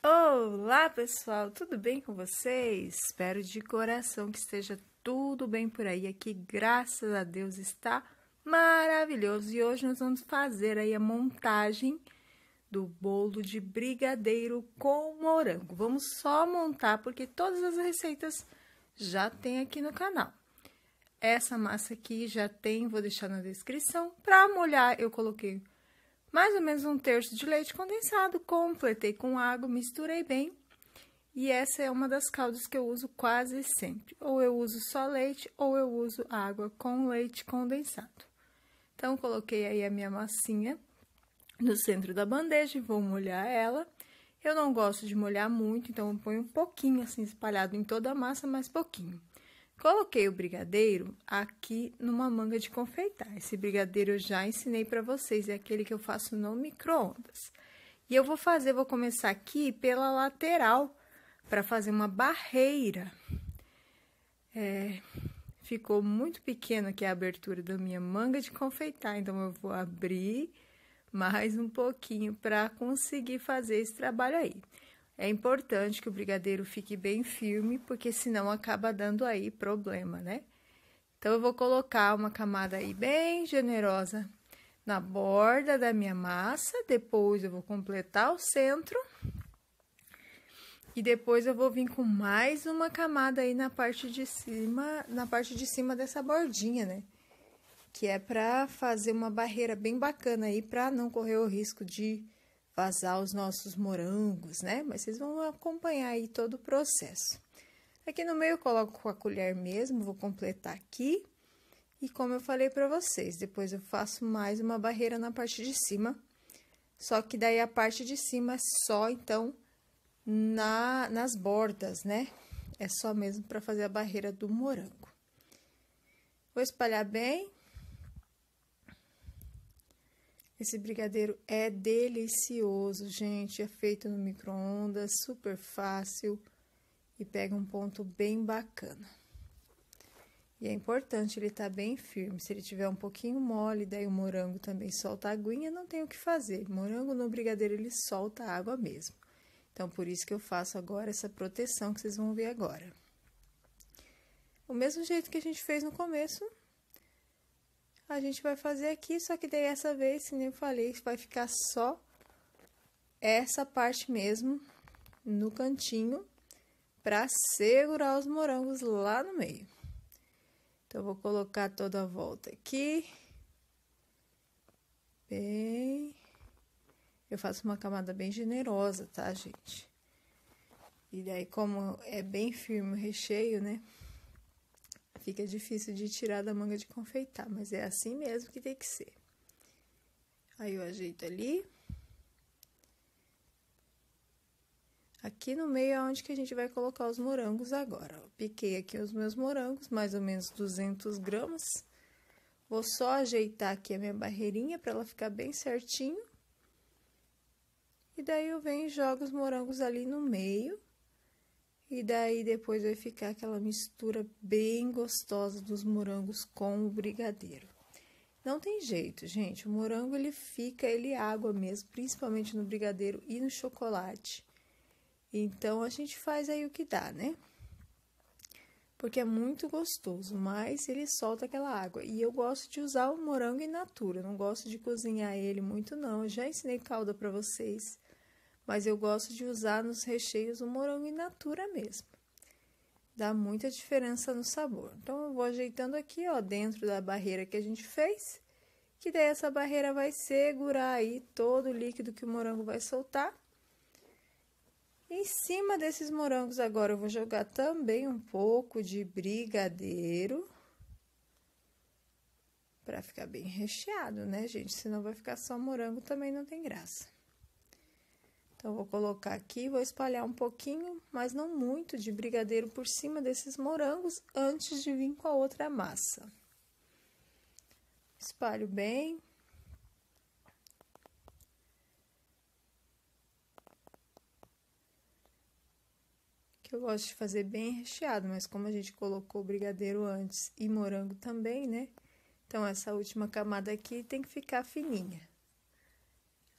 Olá, pessoal, tudo bem com vocês? Espero de coração que esteja tudo bem por aí. Aqui, graças a Deus, está maravilhoso. E hoje nós vamos fazer aí a montagem do bolo de brigadeiro com morango. Vamos só montar porque todas as receitas já tem aqui no canal. Essa massa aqui já tem, vou deixar na descrição. Para molhar, eu coloquei mais ou menos 1/3 de leite condensado, completei com água, misturei bem. E essa é uma das caldas que eu uso quase sempre. Ou eu uso só leite, ou eu uso água com leite condensado. Então, coloquei aí a minha massinha no centro da bandeja e vou molhar ela. Eu não gosto de molhar muito, então eu ponho um pouquinho assim espalhado em toda a massa, mas pouquinho. Coloquei o brigadeiro aqui numa manga de confeitar. Esse brigadeiro eu já ensinei para vocês, é aquele que eu faço no micro-ondas. E eu vou começar aqui pela lateral, para fazer uma barreira. Ficou muito pequena aqui a abertura da minha manga de confeitar, então eu vou abrir mais um pouquinho para conseguir fazer esse trabalho aí. É importante que o brigadeiro fique bem firme, porque senão acaba dando aí problema, né? Então, eu vou colocar uma camada aí bem generosa na borda da minha massa, depois eu vou completar o centro. E depois eu vou vir com mais uma camada aí na parte de cima dessa bordinha, né? Que é pra fazer uma barreira bem bacana aí, pra não correr o risco de vazar os nossos morangos, né? Mas vocês vão acompanhar aí todo o processo. Aqui no meio eu coloco com a colher mesmo, vou completar aqui. E como eu falei pra vocês, depois eu faço mais uma barreira na parte de cima. Só que daí a parte de cima é só, então, nas bordas, né? É só mesmo pra fazer a barreira do morango. Vou espalhar bem. Esse brigadeiro é delicioso, gente, é feito no micro-ondas, super fácil e pega um ponto bem bacana. E é importante ele estar bem firme, se ele tiver um pouquinho mole, daí o morango também solta a aguinha, não tem o que fazer. Morango no brigadeiro, ele solta a água mesmo. Então, por isso que eu faço agora essa proteção que vocês vão ver agora. O mesmo jeito que a gente fez no começo, a gente vai fazer aqui, só que daí essa vez, como eu falei, vai ficar só essa parte mesmo no cantinho para segurar os morangos lá no meio. Então, eu vou colocar toda a volta aqui. Bem, eu faço uma camada bem generosa, tá, gente? E daí, como é bem firme o recheio, né? Fica difícil de tirar da manga de confeitar, mas é assim mesmo que tem que ser. Aí, eu ajeito ali. Aqui no meio é onde que a gente vai colocar os morangos agora. Eu piquei aqui os meus morangos, mais ou menos 200 gramas. Vou só ajeitar aqui a minha barreirinha para ela ficar bem certinho. E daí, eu venho e jogo os morangos ali no meio. E daí, depois vai ficar aquela mistura bem gostosa dos morangos com o brigadeiro. Não tem jeito, gente. O morango, ele água mesmo, principalmente no brigadeiro e no chocolate. Então, a gente faz aí o que dá, né? Porque é muito gostoso, mas ele solta aquela água. E eu gosto de usar o morango in natura, não gosto de cozinhar ele muito, não. Eu já ensinei calda pra vocês. Mas eu gosto de usar nos recheios o morango in natura mesmo. Dá muita diferença no sabor. Então, eu vou ajeitando aqui, ó, dentro da barreira que a gente fez. Que daí essa barreira vai segurar aí todo o líquido que o morango vai soltar. Em cima desses morangos agora eu vou jogar também um pouco de brigadeiro. Pra ficar bem recheado, né, gente? Senão vai ficar só morango, também não tem graça. Então, eu vou colocar aqui, vou espalhar um pouquinho, mas não muito, de brigadeiro por cima desses morangos, antes de vir com a outra massa. Espalho bem. Que eu gosto de fazer bem recheado, mas como a gente colocou o brigadeiro antes e morango também, né? Então, essa última camada aqui tem que ficar fininha.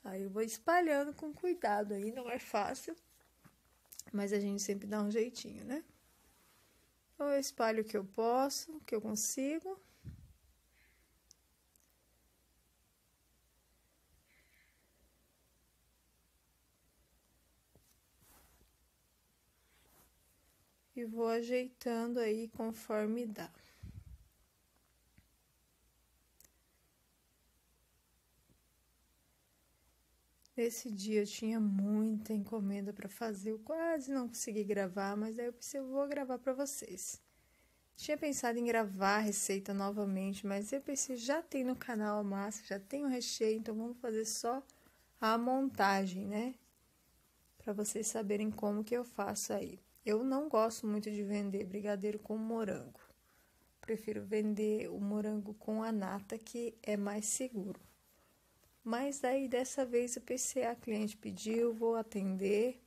Aí, eu vou espalhando com cuidado aí, não é fácil. mas a gente sempre dá um jeitinho, né? Então, eu espalho o que eu posso, o que eu consigo. E vou ajeitando aí conforme dá. Nesse dia eu tinha muita encomenda para fazer, eu quase não consegui gravar, mas aí eu vou gravar para vocês. Tinha pensado em gravar a receita novamente, mas eu pensei, já tem no canal a massa, já tem o recheio, então vamos fazer só a montagem, né? Para vocês saberem como que eu faço aí. Eu não gosto muito de vender brigadeiro com morango. Prefiro vender o morango com a nata, que é mais seguro. Mas daí, dessa vez, eu pensei, a cliente pediu, vou atender.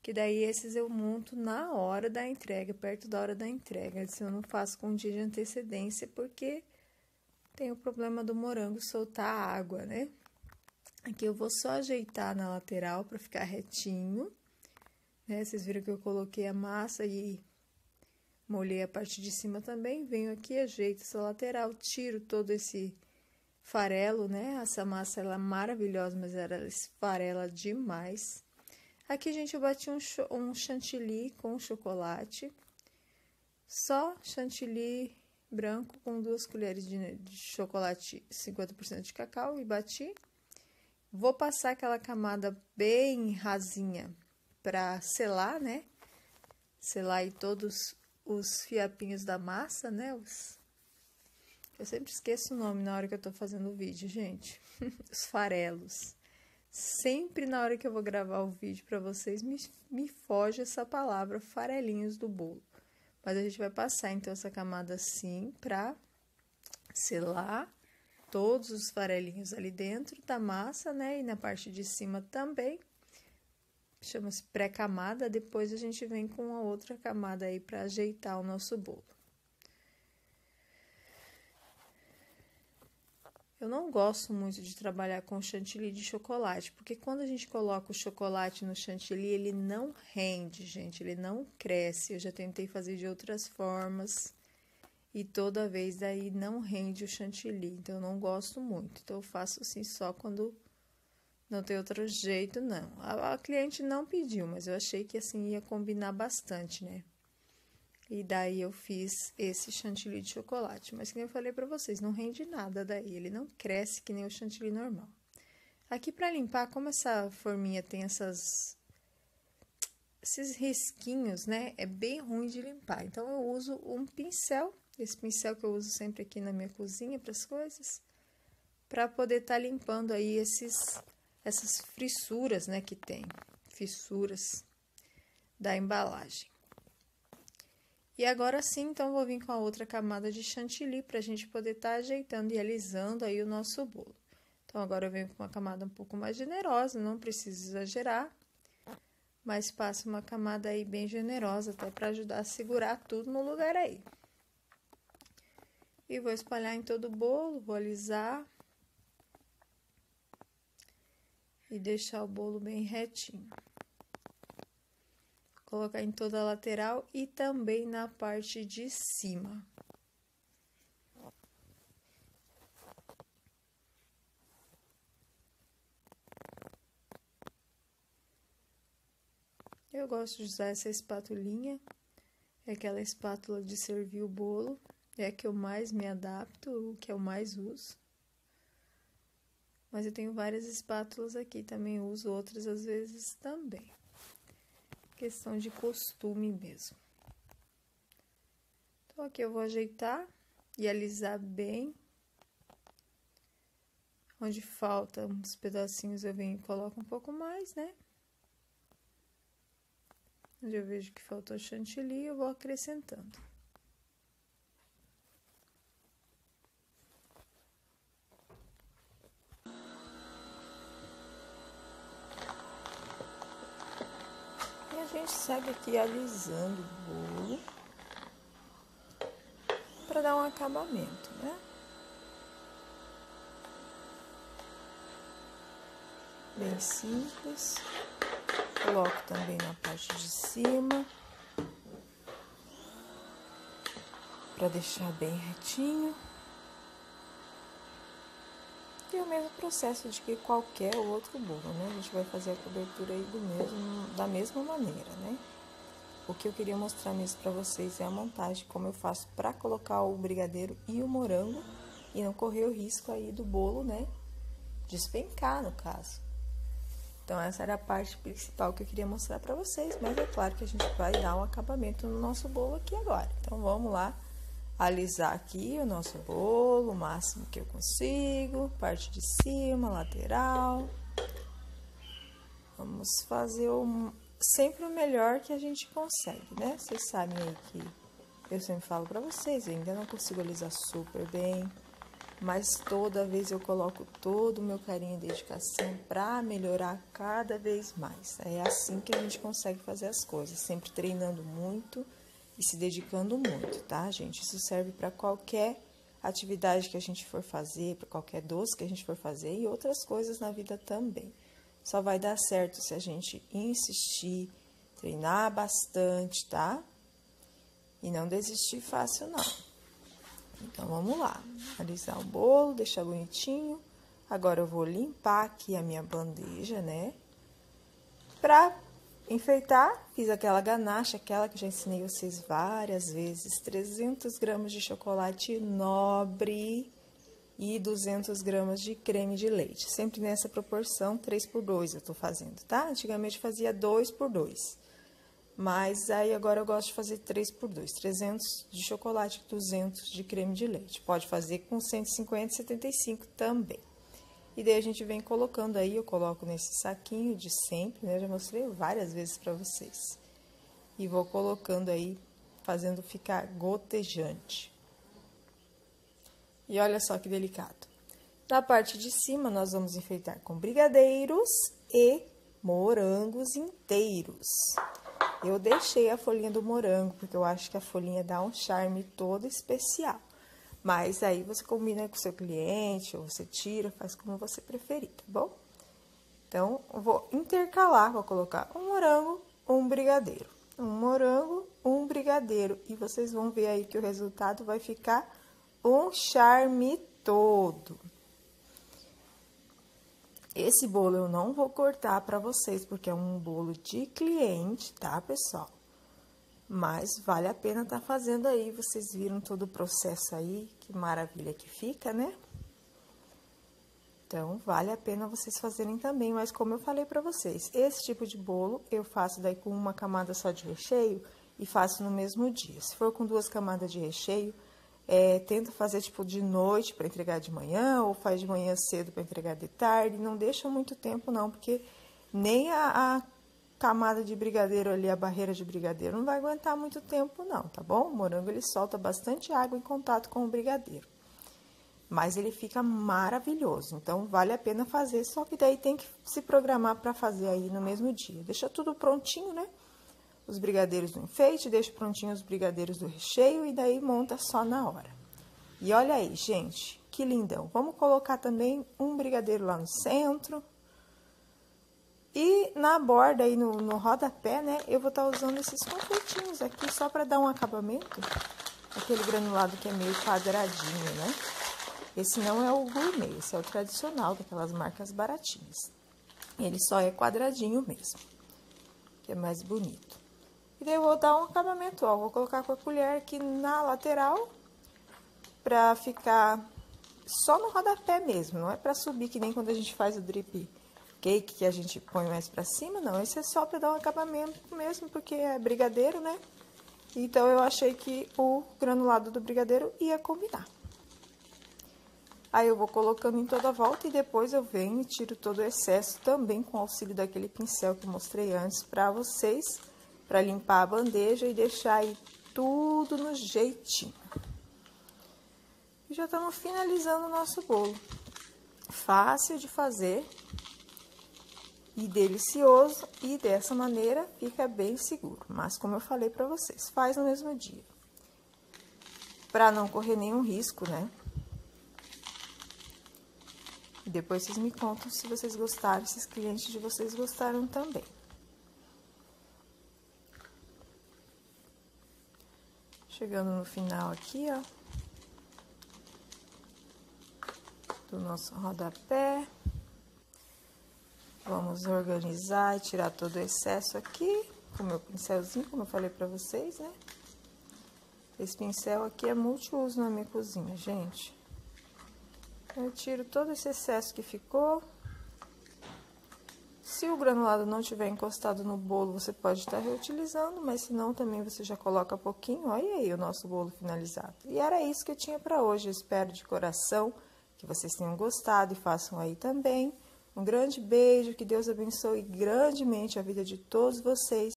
Que daí, esses eu monto na hora da entrega, perto da hora da entrega. Assim, eu não faço com um dia de antecedência, porque tem o problema do morango soltar água, né? Aqui eu vou só ajeitar na lateral para ficar retinho, né? Vocês viram que eu coloquei a massa e molhei a parte de cima também. Venho aqui, ajeito essa lateral, tiro todo esse farelo, né? Essa massa, ela é maravilhosa, mas ela esfarela demais. Aqui, gente, eu bati um chantilly com chocolate. Só chantilly branco com 2 colheres de chocolate 50% de cacau e bati. Vou passar aquela camada bem rasinha pra selar, né? Selar aí todos os fiapinhos da massa, né? Eu sempre esqueço o nome na hora que eu tô fazendo o vídeo, gente. Os farelos. Sempre na hora que eu vou gravar o vídeo pra vocês, me foge essa palavra, farelinhos do bolo. Mas a gente vai passar, então, essa camada assim pra selar todos os farelinhos ali dentro da massa, né? E na parte de cima também. Chama-se pré-camada. Depois a gente vem com a outra camada aí pra ajeitar o nosso bolo. Eu não gosto muito de trabalhar com chantilly de chocolate, porque quando a gente coloca o chocolate no chantilly, ele não rende, gente, ele não cresce. Eu já tentei fazer de outras formas e toda vez daí não rende o chantilly, então eu não gosto muito. Então eu faço assim só quando não tem outro jeito, não. A cliente não pediu, mas eu achei que assim ia combinar bastante, né? E daí eu fiz esse chantilly de chocolate. Mas como eu falei pra vocês, não rende nada daí. Ele não cresce que nem o chantilly normal. Aqui pra limpar, como essa forminha tem esses risquinhos, né? É bem ruim de limpar. Então eu uso um pincel. Esse pincel que eu uso sempre aqui na minha cozinha para as coisas. Pra poder estar limpando aí essas fissuras, né? Que tem. Fissuras da embalagem. E agora sim, então, vou vir com a outra camada de chantilly pra gente poder estar ajeitando e alisando aí o nosso bolo. Então, agora eu venho com uma camada um pouco mais generosa, não precisa exagerar, mas passo uma camada aí bem generosa, até pra ajudar a segurar tudo no lugar aí. E vou espalhar em todo o bolo, vou alisar e deixar o bolo bem retinho. Colocar em toda a lateral e também na parte de cima. Eu gosto de usar essa espatulinha, é aquela espátula de servir o bolo, é a que eu mais me adapto, o que eu mais uso. Mas eu tenho várias espátulas aqui, também uso outras às vezes também. Questão de costume mesmo. Então, aqui eu vou ajeitar e alisar bem. Onde falta uns pedacinhos eu venho e coloco um pouco mais, né? Onde eu vejo que faltou chantilly, eu vou acrescentando. E a gente segue aqui alisando o bolo para dar um acabamento, né? Bem simples. Coloco também na parte de cima, para deixar bem retinho. E o mesmo processo de que qualquer outro bolo, né? A gente vai fazer a cobertura aí da mesma maneira, né? O que eu queria mostrar mesmo para vocês é a montagem, como eu faço para colocar o brigadeiro e o morango e não correr o risco aí do bolo, né? Despencar, no caso. Então, essa era a parte principal que eu queria mostrar para vocês, mas é claro que a gente vai dar um acabamento no nosso bolo aqui agora. Então, vamos lá alisar aqui o nosso bolo, o máximo que eu consigo, parte de cima, lateral. Vamos fazer sempre o melhor que a gente consegue, né? Vocês sabem aí que eu sempre falo pra vocês, eu ainda não consigo alisar super bem, mas toda vez eu coloco todo o meu carinho e dedicação pra melhorar cada vez mais. É assim que a gente consegue fazer as coisas, sempre treinando muito e se dedicando muito, tá, gente? Isso serve para qualquer atividade que a gente for fazer, para qualquer doce que a gente for fazer e outras coisas na vida também. Só vai dar certo se a gente insistir, treinar bastante, tá? E não desistir fácil, não. Então, vamos lá. Alisar o bolo, deixar bonitinho. Agora, eu vou limpar aqui a minha bandeja, né? Pra enfeitar, fiz aquela ganache, aquela que eu já ensinei vocês várias vezes. 300 gramas de chocolate nobre e 200 gramas de creme de leite. Sempre nessa proporção, 3/2 eu tô fazendo, tá? Antigamente fazia 2/2. Mas aí agora eu gosto de fazer 3/2. 300 de chocolate, 200 de creme de leite. Pode fazer com 150 e 75 também. E daí a gente vem colocando aí, eu coloco nesse saquinho de sempre, né? Já mostrei várias vezes pra vocês. E vou colocando aí, fazendo ficar gotejante. E olha só que delicado. Na parte de cima, nós vamos enfeitar com brigadeiros e morangos inteiros. Eu deixei a folhinha do morango, porque eu acho que a folhinha dá um charme todo especial. Mas aí você combina com o seu cliente, ou você tira, faz como você preferir, tá bom? Então, eu vou intercalar, vou colocar um morango, um brigadeiro. Um morango, um brigadeiro. E vocês vão ver aí que o resultado vai ficar um charme todo. Esse bolo eu não vou cortar pra vocês, porque é um bolo de cliente, tá, pessoal? Mas vale a pena tá fazendo aí, vocês viram todo o processo aí, que maravilha que fica, né? Então, vale a pena vocês fazerem também, mas como eu falei pra vocês, esse tipo de bolo eu faço daí com uma camada só de recheio e faço no mesmo dia. Se for com 2 camadas de recheio, tenta fazer tipo de noite para entregar de manhã, ou faz de manhã cedo para entregar de tarde. Não deixa muito tempo não, porque nem a camada de brigadeiro ali, a barreira de brigadeiro, não vai aguentar muito tempo não, tá bom? O morango ele solta bastante água em contato com o brigadeiro, mas ele fica maravilhoso, então vale a pena fazer, só que daí tem que se programar para fazer aí no mesmo dia. Deixa tudo prontinho, né? Os brigadeiros do enfeite, deixa prontinho os brigadeiros do recheio e daí monta só na hora. E olha aí, gente, que lindão. Vamos colocar também um brigadeiro lá no centro. E na borda aí, no rodapé, né, eu vou estar usando esses confeitinhos aqui só para dar um acabamento. Aquele granulado que é meio quadradinho, né? Esse não é o gourmet, esse é o tradicional, daquelas marcas baratinhas. Ele só é quadradinho mesmo, que é mais bonito. E daí eu vou dar um acabamento, ó, vou colocar com a colher aqui na lateral, pra ficar só no rodapé mesmo, não é pra subir que nem quando a gente faz o drip cake, que a gente põe mais pra cima, não. Esse é só pra dar um acabamento mesmo, porque é brigadeiro, né? Então, eu achei que o granulado do brigadeiro ia combinar. Aí, eu vou colocando em toda a volta e depois eu venho e tiro todo o excesso também com o auxílio daquele pincel que eu mostrei antes pra vocês, pra limpar a bandeja e deixar aí tudo no jeitinho. E já estamos finalizando o nosso bolo. Fácil de fazer e delicioso, e dessa maneira fica bem seguro. Mas como eu falei pra vocês, faz no mesmo dia, pra não correr nenhum risco, né? E depois vocês me contam se vocês gostaram, se os clientes de vocês gostaram também. Chegando no final aqui, ó, do nosso rodapé. Vamos organizar e tirar todo o excesso aqui com o meu pincelzinho, como eu falei pra vocês, né? Esse pincel aqui é multiuso na minha cozinha, gente. Eu tiro todo esse excesso que ficou. Se o granulado não tiver encostado no bolo, você pode estar reutilizando, mas se não, também você já coloca pouquinho. Olha aí o nosso bolo finalizado. E era isso que eu tinha para hoje. Eu espero de coração que vocês tenham gostado e façam aí também. Um grande beijo, que Deus abençoe grandemente a vida de todos vocês.